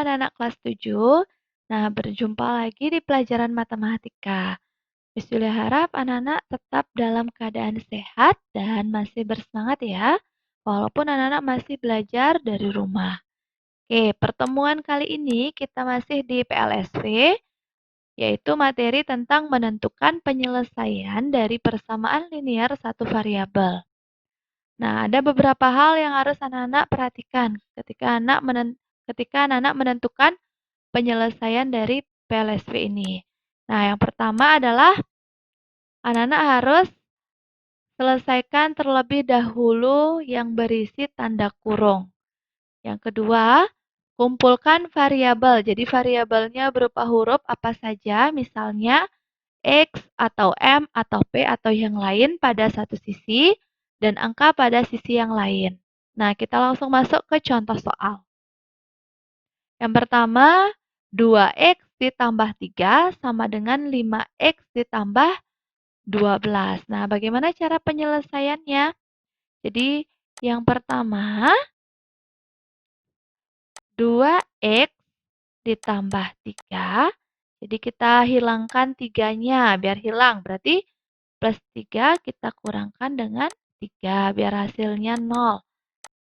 anak-anak kelas 7. Nah, berjumpa lagi di pelajaran matematika. Miss Julia harap anak-anak tetap dalam keadaan sehat dan masih bersemangat ya, walaupun anak-anak masih belajar dari rumah. Oke, pertemuan kali ini kita masih di PLSV, yaitu materi tentang menentukan penyelesaian dari persamaan linear satu variabel. Nah, ada beberapa hal yang harus anak-anak perhatikan ketika anak-anak menentukan penyelesaian dari PLSV ini. Nah, yang pertama adalah anak-anak harus selesaikan terlebih dahulu yang berisi tanda kurung. Yang kedua, kumpulkan variabel. Jadi variabelnya berupa huruf apa saja, misalnya X atau M atau P atau yang lain pada satu sisi dan angka pada sisi yang lain. Nah, kita langsung masuk ke contoh soal. Yang pertama, 2X ditambah 3 sama dengan 5X ditambah 12. Nah, bagaimana cara penyelesaiannya? Jadi, yang pertama, 2X ditambah 3. Jadi, kita hilangkan 3-nya biar hilang. Berarti plus 3 kita kurangkan dengan 3 biar hasilnya 0.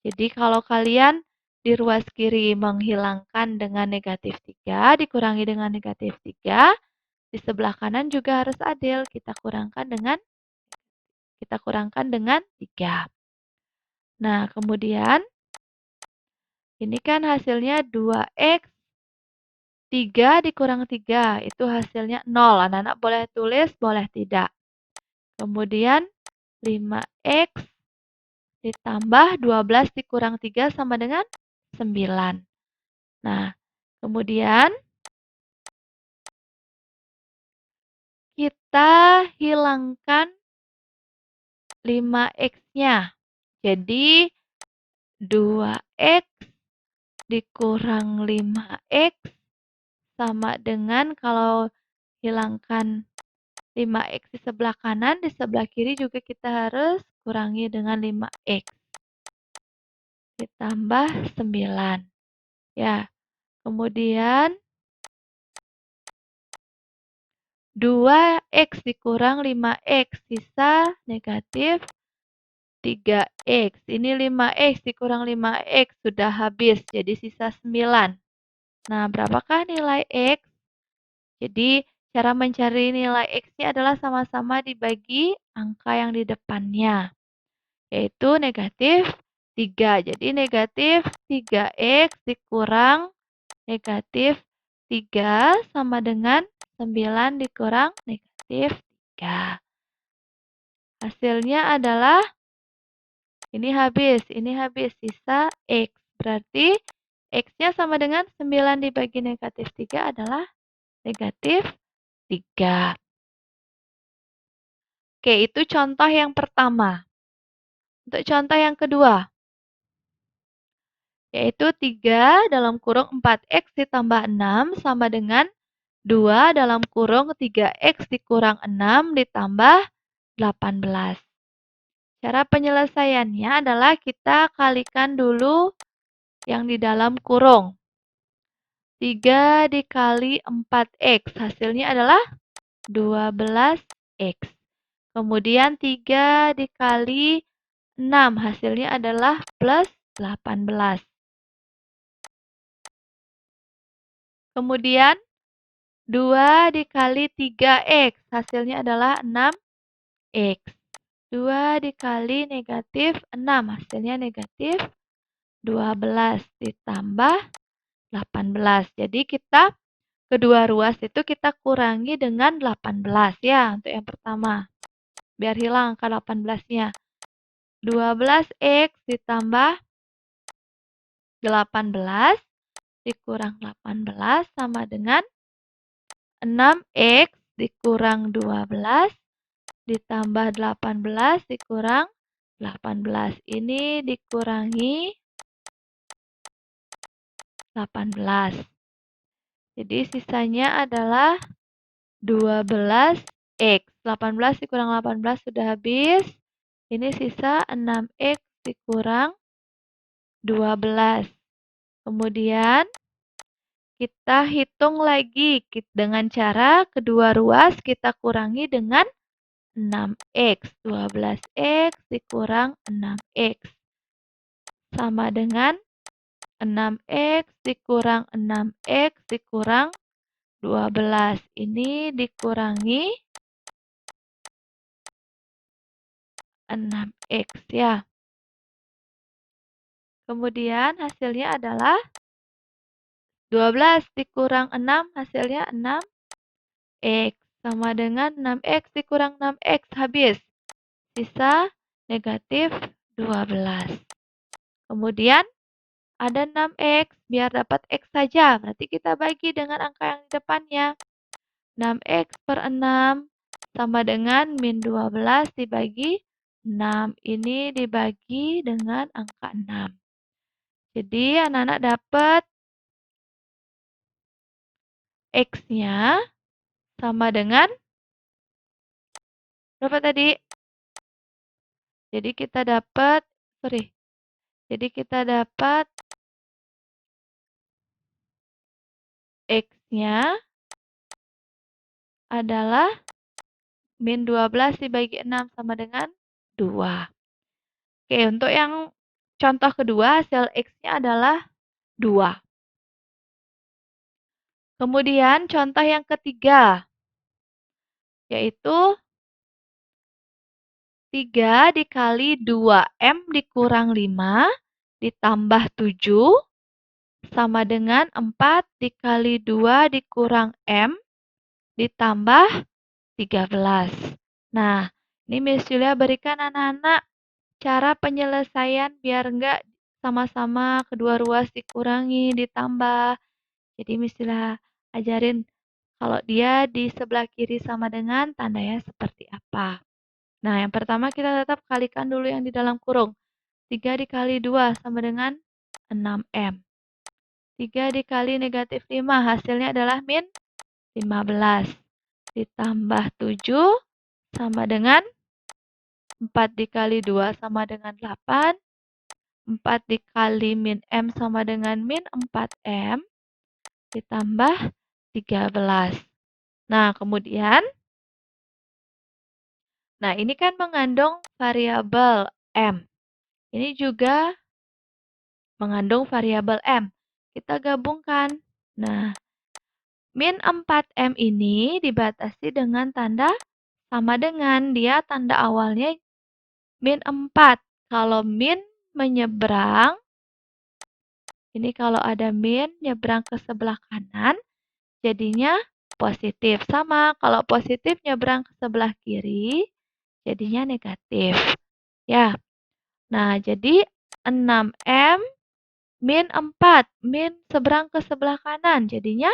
Jadi, kalau kalian di ruas kiri menghilangkan dengan negatif 3, dikurangi dengan negatif 3, di sebelah kanan juga harus adil. Kita kurangkan dengan 3. Nah, kemudian ini kan hasilnya 2X, 3 dikurang 3, itu hasilnya 0. Anak-anak boleh tulis, boleh tidak. Kemudian 5X ditambah 12 dikurang 3 sama dengan 9. Nah, kemudian kita hilangkan 5X-nya. Jadi 2X dikurang 5X sama dengan kalau hilangkan 5X di sebelah kanan, di sebelah kiri juga kita harus kurangi dengan 5X. Ditambah 9. Ya, kemudian 2X dikurang 5X, sisa negatif 3X. Ini 5X dikurang 5X sudah habis, jadi sisa 9. Nah, berapakah nilai X? Jadi, cara mencari nilai X-nya adalah sama-sama dibagi angka yang di depannya, yaitu negatif 3. Jadi, negatif 3X dikurang negatif 3 sama dengan 9 dikurang negatif 3. Hasilnya adalah ini habis, sisa X. Berarti X-nya sama dengan 9 dibagi negatif 3 adalah negatif 3. Oke, itu contoh yang pertama. Untuk contoh yang kedua, yaitu 3 dalam kurung 4X ditambah 6 sama dengan 2 dalam kurung 3X dikurang 6 ditambah 18. Cara penyelesaiannya adalah kita kalikan dulu yang di dalam kurung. 3 dikali 4X, hasilnya adalah 12X. Kemudian 3 dikali 6, hasilnya adalah plus 18. Kemudian 2 dikali 3X, hasilnya adalah 6X. 2 dikali negatif 6, hasilnya negatif 12 ditambah 18. Jadi kita kedua ruas itu kita kurangi dengan 18 ya untuk yang pertama. Biar hilang angka 18-nya. 12X ditambah 18 dikurang 18 sama dengan 6X dikurang 12 ditambah 18 dikurang 18. Ini dikurangi 18. Jadi sisanya adalah 12X. 18 dikurang 18 sudah habis. Ini sisa 6X dikurang 12. Kemudian Kita hitung lagi dengan cara kedua ruas kita kurangi dengan 6x. 12x dikurang 6x sama dengan 6x dikurang 6x dikurang 12. Ini dikurangi 6x ya. Kemudian hasilnya adalah 12 dikurang 6 hasilnya 6x sama dengan 6x dikurang 6x habis. Sisa negatif 12. Kemudian ada 6x, biar dapat x saja. Berarti kita bagi dengan angka yang di depannya. 6x per 6 sama dengan min 12 dibagi 6. Ini dibagi dengan angka 6. Jadi anak-anak dapat x-nya sama dengan berapa tadi? Jadi kita dapat, sorry. Jadi kita dapat x-nya adalah min 12 dibagi 6 sama dengan 2. Oke, untuk yang contoh kedua, hasil x-nya adalah 2. Kemudian contoh yang ketiga, yaitu 3 dikali 2M dikurang 5 ditambah 7 sama dengan 4 dikali 2 dikurang M ditambah 13. Nah, ini Miss Julia berikan anak-anak cara penyelesaian biar enggak sama-sama kedua ruas dikurangi, ditambah. Jadi Miss Julia ajarin kalau dia di sebelah kiri sama dengan tandanya seperti apa. Nah, yang pertama kita tetap kalikan dulu yang di dalam kurung. 3 dikali 2 sama dengan 6M. 3 dikali negatif 5 hasilnya adalah min 15. Ditambah 7 sama dengan 4 dikali 2 sama dengan 8. 4 dikali min M sama dengan min 4M. Ditambah 13. Nah, kemudian, ini kan mengandung variabel M. Ini juga mengandung variabel M. Kita gabungkan. Nah, min 4M ini dibatasi dengan tanda sama dengan. Dia tanda awalnya min 4. Kalau min menyeberang, ini kalau ada min nyebrang ke sebelah kanan, jadinya positif. Sama, kalau positif nyebrang ke sebelah kiri, jadinya negatif. Ya, nah jadi 6M min 4. Min seberang ke sebelah kanan, jadinya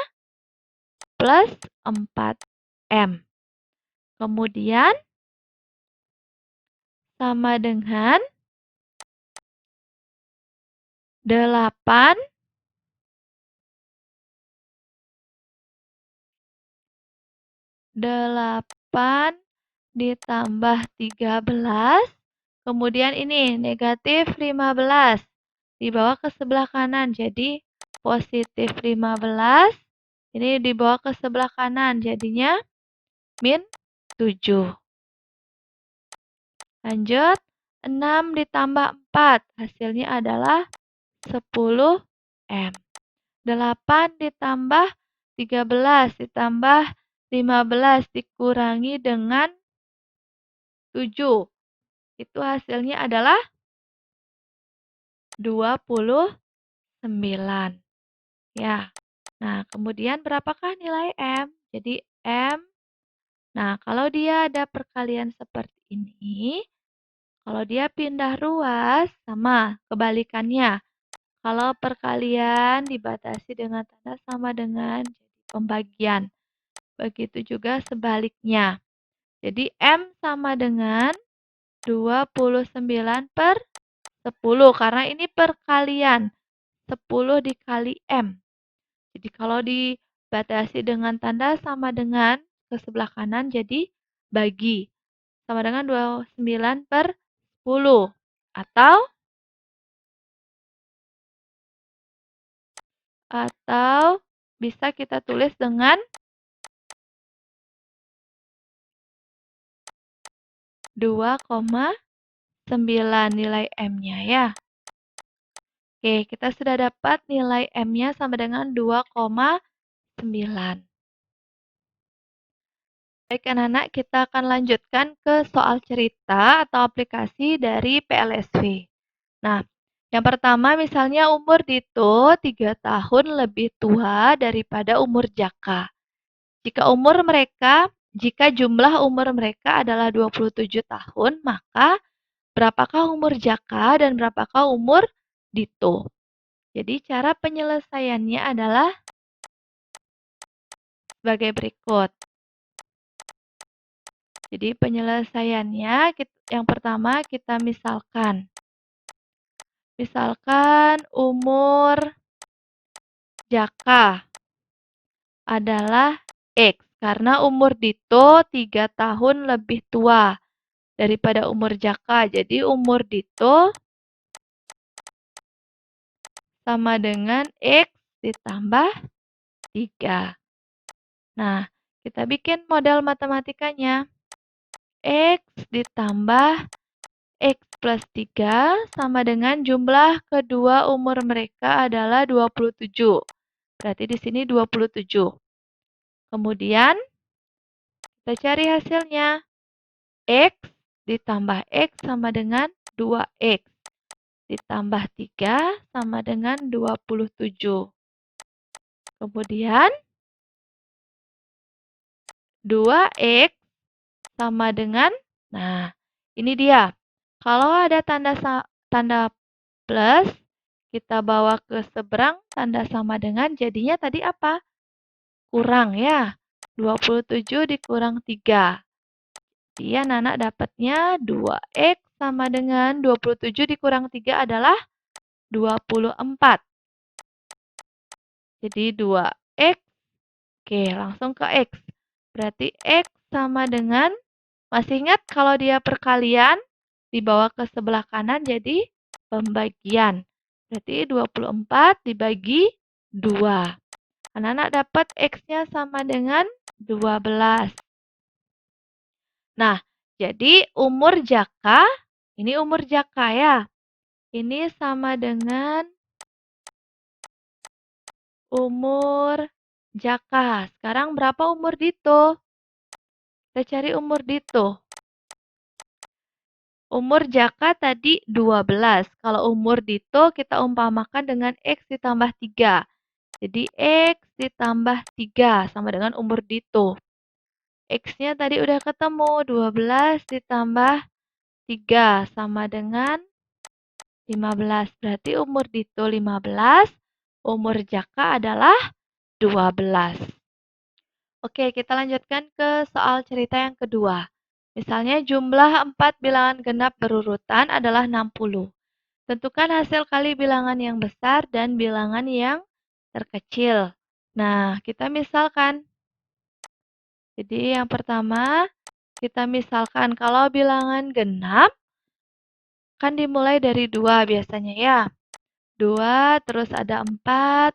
plus 4M. Kemudian sama dengan 8 ditambah 13. Kemudian ini negatif 15. Dibawa ke sebelah kanan, jadi positif 15. Ini dibawa ke sebelah kanan, jadinya min 7. Lanjut, 6 ditambah 4. Hasilnya adalah 10M. 8 ditambah 13 ditambah 15 dikurangi dengan 7. Itu hasilnya adalah 29. Ya. Nah, kemudian berapakah nilai M? Jadi M, nah kalau dia ada perkalian seperti ini, kalau dia pindah ruas, sama kebalikannya. Kalau perkalian dibatasi dengan tanda sama dengan jadi pembagian. Begitu juga sebaliknya. Jadi M sama dengan 29 per 10. Karena ini perkalian. 10 dikali M. Jadi kalau dibatasi dengan tanda sama dengan ke sebelah kanan, jadi bagi. Sama dengan 29 per 10. Atau bisa kita tulis dengan 2,9 nilai M-nya ya. Oke, kita sudah dapat nilai M-nya sama dengan 2,9. Baik anak-anak, kita akan lanjutkan ke soal cerita atau aplikasi dari PLSV. Nah, yang pertama misalnya umur Dito 3 tahun lebih tua daripada umur Jaka. Jika jumlah umur mereka adalah 27 tahun, maka berapakah umur Jaka dan berapakah umur Dito? Jadi cara penyelesaiannya adalah sebagai berikut. Jadi penyelesaiannya yang pertama kita misalkan. Misalkan umur Jaka adalah X karena umur Dito 3 tahun lebih tua daripada umur Jaka. Jadi umur Dito sama dengan X ditambah 3. Nah, kita bikin model matematikanya. X ditambah X plus 3 sama dengan jumlah kedua umur mereka adalah 27. Berarti di sini 27. Kemudian kita cari hasilnya. X ditambah X sama dengan 2X. Ditambah 3 sama dengan 27. Kemudian 2X sama dengan, nah ini dia. Kalau ada tanda plus, kita bawa ke seberang tanda sama dengan, jadinya tadi apa? Kurang ya. 27 dikurang 3. Jadi anak dapatnya 2X sama dengan 27 dikurang 3 adalah 24. Jadi 2X, oke langsung ke X. Berarti X sama dengan, masih ingat kalau dia perkalian, dibawa ke sebelah kanan jadi pembagian. Berarti 24 dibagi 2. Anak-anak dapat X-nya sama dengan 12. Nah, jadi umur Jaka, ini umur Jaka ya. Ini sama dengan umur Jaka. Sekarang berapa umur Dito? Kita cari umur Dito. Umur Jaka tadi 12. Kalau umur Dito kita umpamakan dengan X ditambah 3. Jadi X ditambah 3 sama dengan umur Dito. X-nya tadi udah ketemu. 12 ditambah 3 sama dengan 15. Berarti umur Dito 15. Umur Jaka adalah 12. Oke, kita lanjutkan ke soal cerita yang kedua. Misalnya jumlah 4 bilangan genap berurutan adalah 60. Tentukan hasil kali bilangan yang besar dan bilangan yang terkecil. Nah, kita misalkan. Jadi yang pertama, kita misalkan kalau bilangan genap, kan dimulai dari 2 biasanya ya. 2, terus ada 4,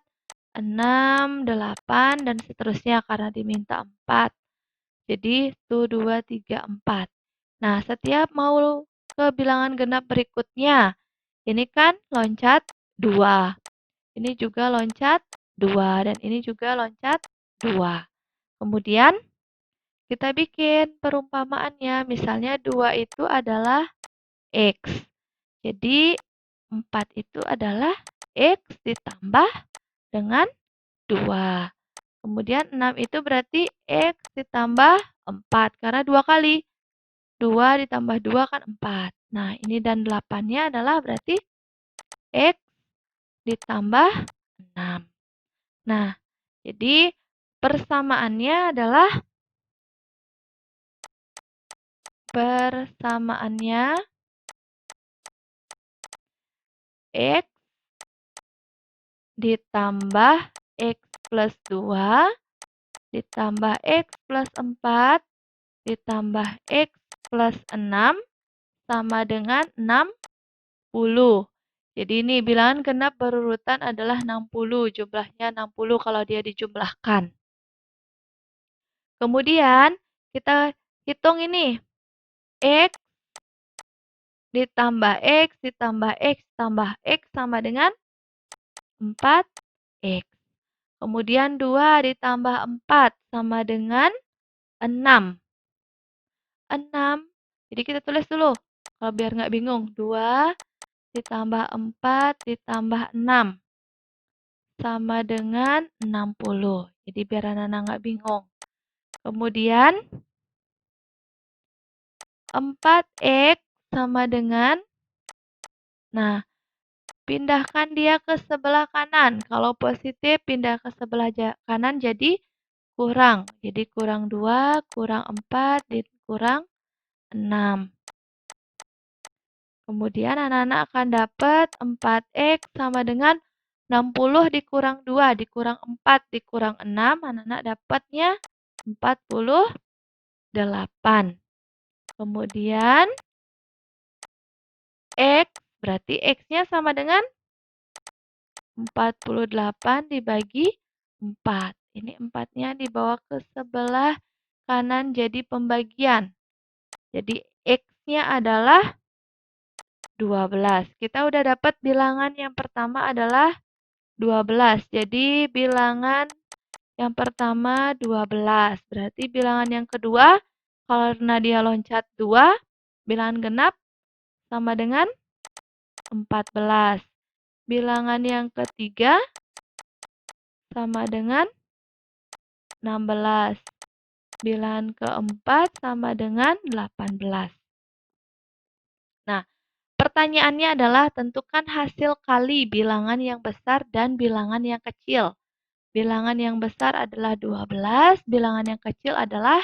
6, 8, dan seterusnya karena diminta 4. Jadi 1, 2, 3, 4. Nah, setiap mau ke bilangan genap berikutnya, ini kan loncat 2. Ini juga loncat 2, dan ini juga loncat 2. Kemudian kita bikin perumpamaannya, misalnya 2 itu adalah X. Jadi 4 itu adalah X ditambah dengan 2. Kemudian 6 itu berarti X ditambah 4. Karena 2 kali. 2 ditambah 2 kan 4. Nah, ini dan 8-nya adalah berarti X ditambah 6. Nah, jadi persamaannya adalah X ditambah X plus 2 ditambah X plus 4 ditambah X plus 6 sama dengan 60. Jadi ini bilangan genap berurutan adalah 60, jumlahnya 60 kalau dia dijumlahkan. Kemudian kita hitung ini, X ditambah X ditambah X tambah X sama dengan 4X. Kemudian 2 ditambah 4 sama dengan 6. 6. Jadi kita tulis dulu, kalau biar nggak bingung. 2 ditambah 4 ditambah 6 sama dengan 60. Jadi biar anak-anak nggak bingung. Kemudian 4X sama dengan, nah, pindahkan dia ke sebelah kanan. Kalau positif, pindah ke sebelah kanan jadi kurang. Jadi kurang 2, kurang 4, kurang 6. Kemudian anak-anak akan dapat 4X sama dengan 60 dikurang 2, dikurang 4, dikurang 6. Anak-anak dapatnya 48. Kemudian X, berarti X-nya sama dengan 48 dibagi 4. Ini 4-nya dibawa ke sebelah kanan jadi pembagian. Jadi X-nya adalah 12. Kita udah dapat bilangan yang pertama adalah 12. Jadi bilangan yang pertama 12. Berarti bilangan yang kedua, karena dia loncat 2, bilangan genap sama dengan 14. Bilangan yang ketiga sama dengan 16. Bilangan keempat sama dengan 18. Nah, pertanyaannya adalah tentukan hasil kali bilangan yang besar dan bilangan yang kecil. Bilangan yang besar adalah 12, bilangan yang kecil adalah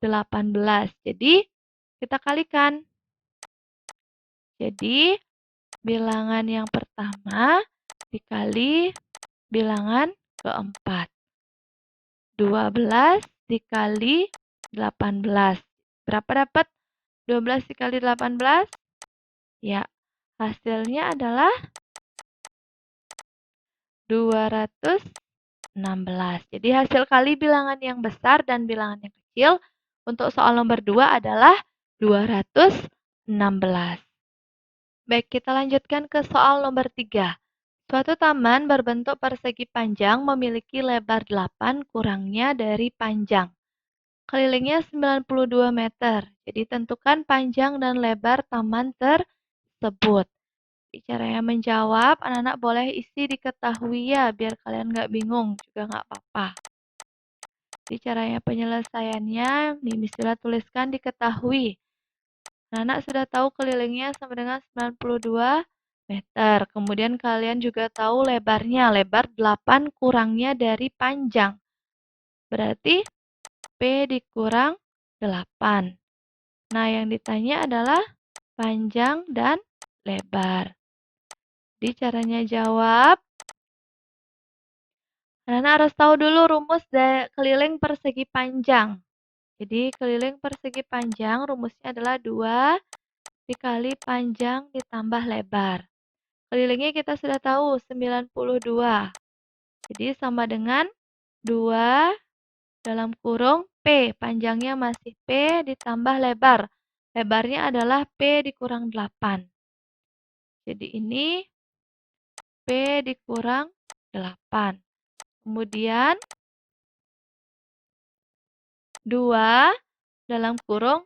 18. Jadi, kita kalikan. Jadi, bilangan yang pertama dikali bilangan keempat. 12 dikali 18. Berapa dapat 12 dikali 18? Ya, hasilnya adalah 216. Jadi hasil kali bilangan yang besar dan bilangan yang kecil untuk soal nomor 2 adalah 216. Baik, kita lanjutkan ke soal nomor 3. Suatu taman berbentuk persegi panjang memiliki lebar 8 kurangnya dari panjang. Kelilingnya 92 meter. Jadi tentukan panjang dan lebar taman tersebut. Caranya menjawab, anak-anak boleh isi diketahui ya, biar kalian nggak bingung, juga nggak apa-apa. Jadi caranya penyelesaiannya, nih misalnya tuliskan diketahui. Anak-anak sudah tahu kelilingnya sama dengan 92 meter. Kemudian kalian juga tahu lebarnya, lebar 8 kurangnya dari panjang. Berarti P dikurang 8. Nah, yang ditanya adalah panjang dan lebar. Jadi caranya jawab, anak-anak harus tahu dulu rumus keliling persegi panjang. Jadi keliling persegi panjang rumusnya adalah 2 dikali panjang ditambah lebar. Kelilingnya kita sudah tahu 92. Jadi sama dengan 2 dalam kurung P. Panjangnya masih P ditambah lebar. Lebarnya adalah P dikurang 8. Jadi ini P dikurang 8. Kemudian 2 dalam kurung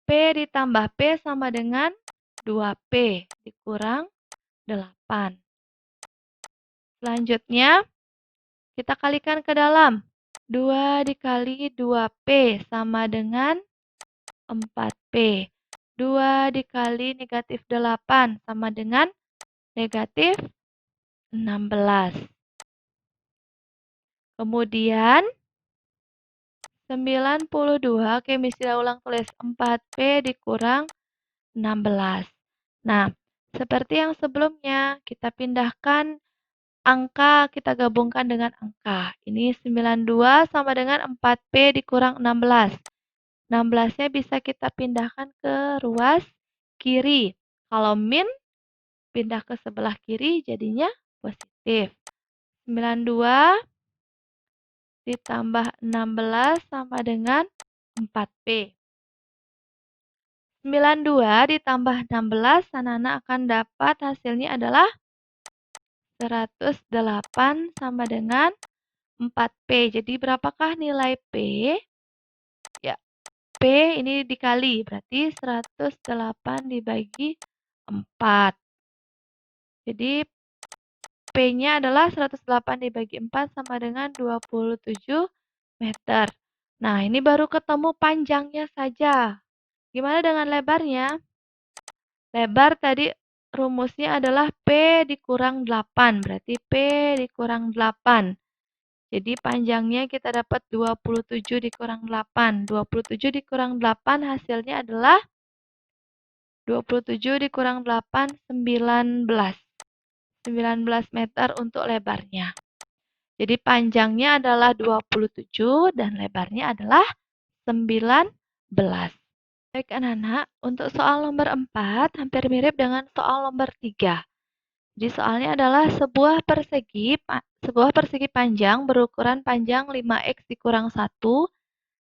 P ditambah P sama dengan 2P dikurang 8. Selanjutnya kita kalikan ke dalam. 2 dikali 2P sama dengan 4P. 2 dikali negatif 8 sama dengan negatif 16. Kemudian 92, oke misalnya ulang tulis 4P dikurang 16. Nah, seperti yang sebelumnya, kita pindahkan angka, kita gabungkan dengan angka. Ini 92 sama dengan 4P dikurang 16. 16-nya bisa kita pindahkan ke ruas kiri. Kalau min pindah ke sebelah kiri jadinya positif. 92 ditambah 16 sama dengan 4P. 92 ditambah 16, anak-anak akan dapat hasilnya adalah 108 sama dengan 4P. Jadi berapakah nilai P? Ya, P ini dikali, berarti 108 dibagi 4. Jadi P-nya adalah 108 dibagi 4 sama dengan 27 meter. Nah, ini baru ketemu panjangnya saja. Gimana dengan lebarnya? Lebar tadi rumusnya adalah P dikurang 8. Berarti P dikurang 8. Jadi panjangnya kita dapat 27 dikurang 8. 27 dikurang 8 hasilnya adalah 27 dikurang 8, 19. 19 meter untuk lebarnya. Jadi panjangnya adalah 27 dan lebarnya adalah 19. Baik anak-anak, untuk soal nomor 4 hampir mirip dengan soal nomor 3. Jadi soalnya adalah sebuah persegi panjang berukuran panjang 5x dikurang 1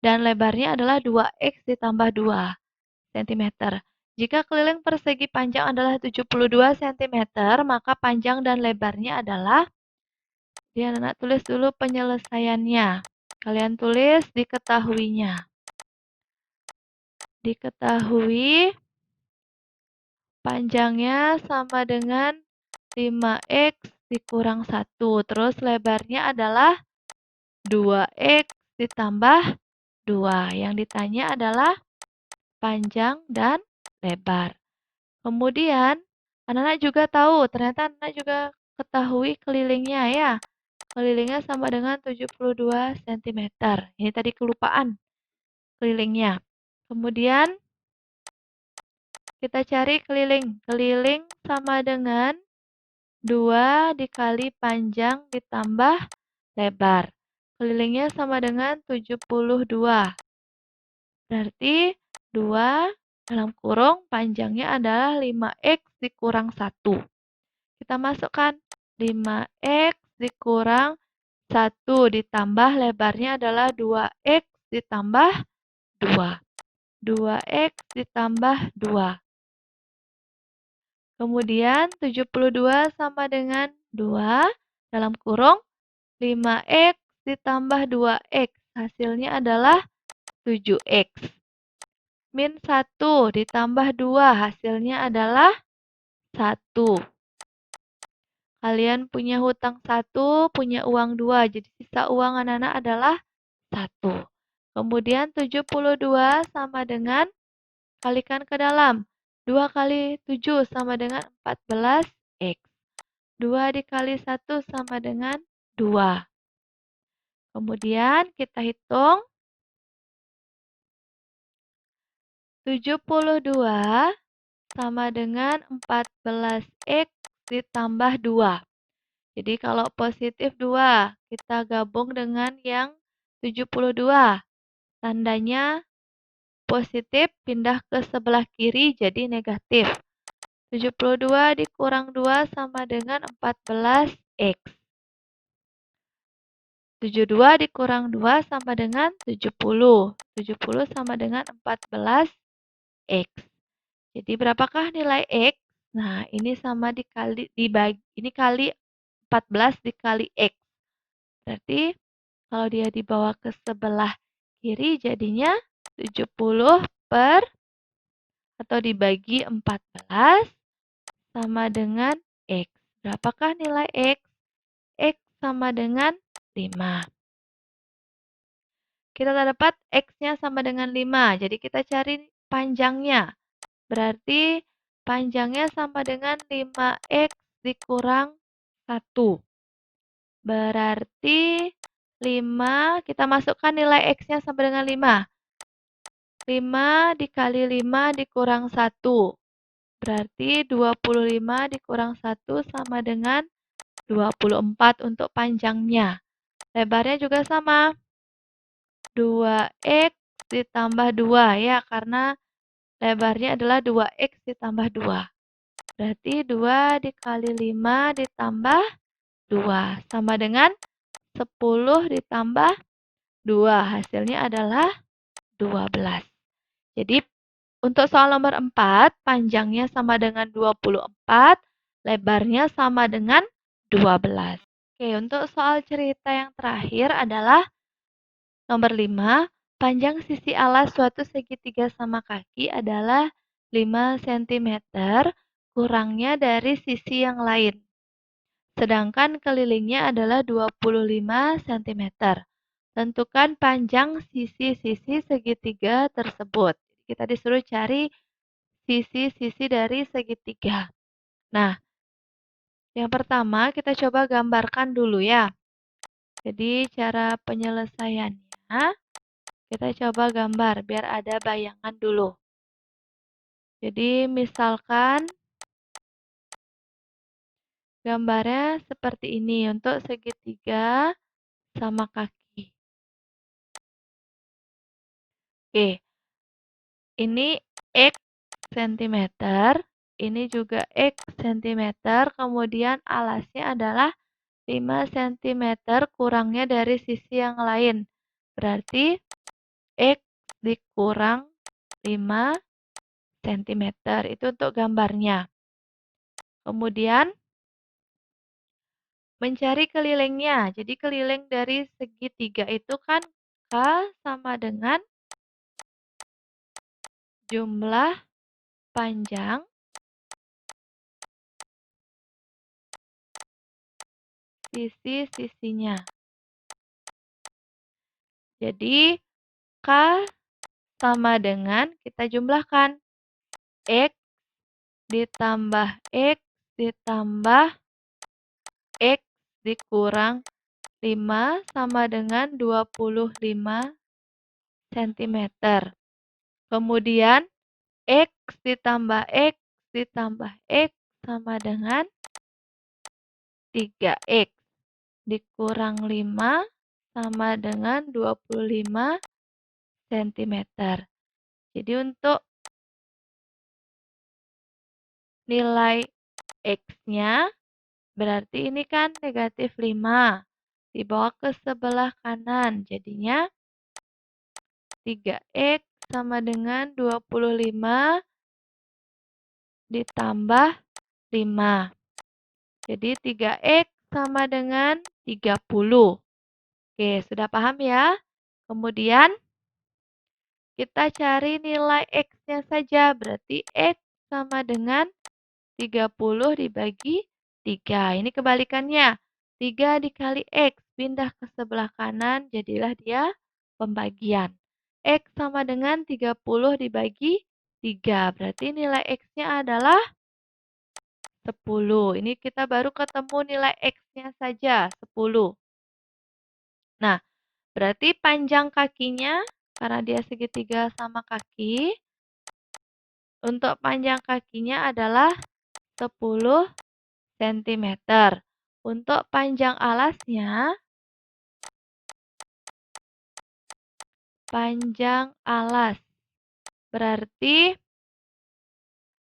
dan lebarnya adalah 2x ditambah 2 cm. Jika keliling persegi panjang adalah 72 cm, maka panjang dan lebarnya adalah, jadi anak-anak tulis dulu penyelesaiannya. Kalian tulis diketahuinya. Diketahui panjangnya sama dengan 5x dikurang 1. Terus lebarnya adalah 2x ditambah 2. Yang ditanya adalah panjang dan lebar. Kemudian, anak-anak juga tahu, ternyata anak-anak juga ketahui kelilingnya ya. Kelilingnya sama dengan 72 cm. Ini tadi kelupaan kelilingnya. Kemudian, kita cari keliling. Keliling sama dengan 2 dikali panjang ditambah lebar. Kelilingnya sama dengan 72. Berarti 2 dalam kurung panjangnya adalah 5x dikurang 1. Kita masukkan 5x dikurang 1 ditambah lebarnya adalah 2x ditambah 2. 2x ditambah 2. Kemudian 72 sama dengan 2 dalam kurung 5x ditambah 2x. Hasilnya adalah 7x. Min 1 ditambah 2 hasilnya adalah 1. Kalian punya hutang 1, punya uang 2. Jadi sisa uang anak-anak adalah 1. Kemudian 72 sama dengan, kalikan ke dalam. 2 kali 7 sama dengan 14x. 2 dikali 1 sama dengan 2. Kemudian kita hitung. 72 sama dengan 14x ditambah 2. Jadi kalau positif 2, kita gabung dengan yang 72. Tandanya positif pindah ke sebelah kiri jadi negatif. 72 dikurang 2 sama dengan 14x. 72 dikurang 2 sama dengan 70. 70 sama dengan 14x. Jadi berapakah nilai x? Nah, ini sama ini kali 14 dikali x. Berarti kalau dia dibawa ke sebelah kiri jadinya 70 per atau dibagi 14 sama dengan x. Berapakah nilai x? X sama dengan 5. Kita dapat x-nya sama dengan 5. Jadi kita cari panjangnya. Berarti panjangnya sama dengan 5x dikurang 1. Berarti 5, kita masukkan nilai x-nya sama dengan 5. 5 dikali 5 dikurang 1. Berarti 25 dikurang 1 sama dengan 24 untuk panjangnya. Lebarnya juga sama. 2x ditambah 2 ya, karena lebarnya adalah 2x ditambah 2. Berarti 2 dikali 5 ditambah 2 sama dengan 10 ditambah 2. Hasilnya adalah 12. Jadi untuk soal nomor 4, panjangnya sama dengan 24, lebarnya sama dengan 12. Oke, untuk soal cerita yang terakhir adalah nomor 5, panjang sisi alas suatu segitiga sama kaki adalah 5 cm kurangnya dari sisi yang lain. Sedangkan kelilingnya adalah 25 cm. Tentukan panjang sisi-sisi segitiga tersebut. Kita disuruh cari sisi-sisi dari segitiga. Nah, yang pertama kita coba gambarkan dulu ya. Jadi cara penyelesaiannya kita coba gambar biar ada bayangan dulu. Jadi misalkan gambarnya seperti ini untuk segitiga sama kaki. Oke, ini X cm, ini juga X cm, kemudian alasnya adalah 5 cm kurangnya dari sisi yang lain. Berarti X dikurang 5 cm. Itu untuk gambarnya. Kemudian mencari kelilingnya. Jadi keliling dari segitiga itu kan K sama dengan jumlah panjang sisi-sisinya. Jadi K sama dengan kita jumlahkan X ditambah X ditambah X dikurang 5 sama dengan 25 cm. Kemudian X ditambah X ditambah X sama dengan 3X dikurang 5 sama dengan 25 cm. Jadi untuk nilai X-nya berarti ini kan negatif 5. Dibawa ke sebelah kanan. Jadinya 3X sama dengan 25 ditambah 5. Jadi 3X sama dengan 30. Oke, sudah paham ya? Kemudian kita cari nilai X-nya saja. Berarti X sama dengan 30 dibagi 3. Ini kebalikannya. 3 dikali X pindah ke sebelah kanan, jadilah dia pembagian. X sama dengan 30 dibagi 3. Berarti nilai X-nya adalah 10. Ini kita baru ketemu nilai X-nya saja, 10. Nah, berarti panjang kakinya, karena dia segitiga sama kaki, untuk panjang kakinya adalah 10 cm. Untuk panjang alasnya, panjang alas berarti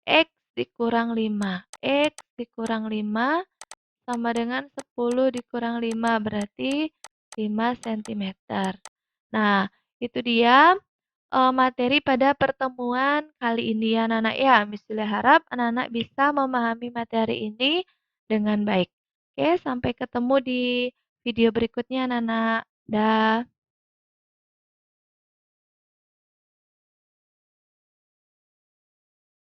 X dikurang 5. X dikurang 5 sama dengan 10 dikurang 5 berarti 5 cm. Nah, itu dia materi pada pertemuan kali ini ya anak-anak ya. Miss Julia harap anak-anak bisa memahami materi ini dengan baik. Oke, sampai ketemu di video berikutnya anak-anak. Dah.